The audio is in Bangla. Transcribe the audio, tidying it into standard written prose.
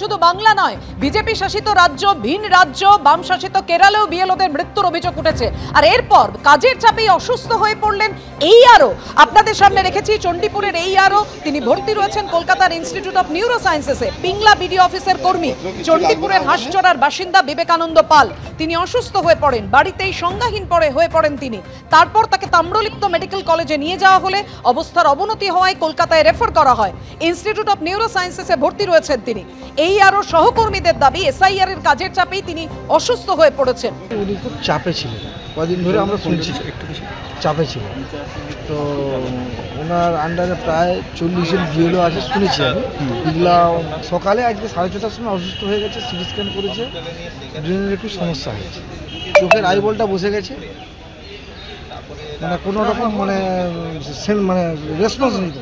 শুধু বাংলা নয়, বিজেপি শাসিত রাজ্য, ভিন রাজ্য, বাম শাসিত কেরালেও বিএলওদের মৃত্যুর অভিযোগ উঠেছে। আর এরপর কাজের চাপেই অসুস্থ হয়ে পড়লেন এই আরও। আপনাদের সামনে রেখেছি চণ্ডীপুরের এই আরও। তিনি ভর্তি রয়েছেন কলকাতার ইনস্টিটিউট অফ নিউরো সায়েন্সেসে, পিংলা বিডিও অফিসের কর্মী। চণ্ডীপুরের হাঁসচড়ার বাসিন্দা বিবেকানন্দ পাল, তিনি অসুস্থ হয়ে পড়েন, বাড়িতেই সংজ্ঞাহীন হয়ে পড়েন তিনি। তারপর তাকে তাম্রলিপ্ত মেডিকেল কলেজে নিয়ে যাওয়া হলে অবস্থার অবনতি হওয়ায় কলকাতায় রেফার করা হয়। ইনস্টিটিউট অফ নিউরো সায়েন্সেসে ভর্তি রয়েছেন তিনি। এই আরও সহকর্মীদের দাবি, এসআইআর এর কাজের চাপেই তিনি অসুস্থ হয়ে পড়েছেন। উনি খুব চাপে ছিলেন, কদিন ধরে আমরা শুনছি একটু চাপে ছিলেন। তো ওনার আন্ডারে প্রায় 40 জন বিএলও আছে শুনেছি আমি। এগুলা সকালে আজকে 6:30টার সময় অসুস্থ হয়ে গেছে, সিটি স্ক্যান করেছে, ব্রেনের একটু সমস্যা হয়েছে, চোখের আইবলটা বসে গেছে, মানে কোনো রকম মানে রেসপন্স নেই।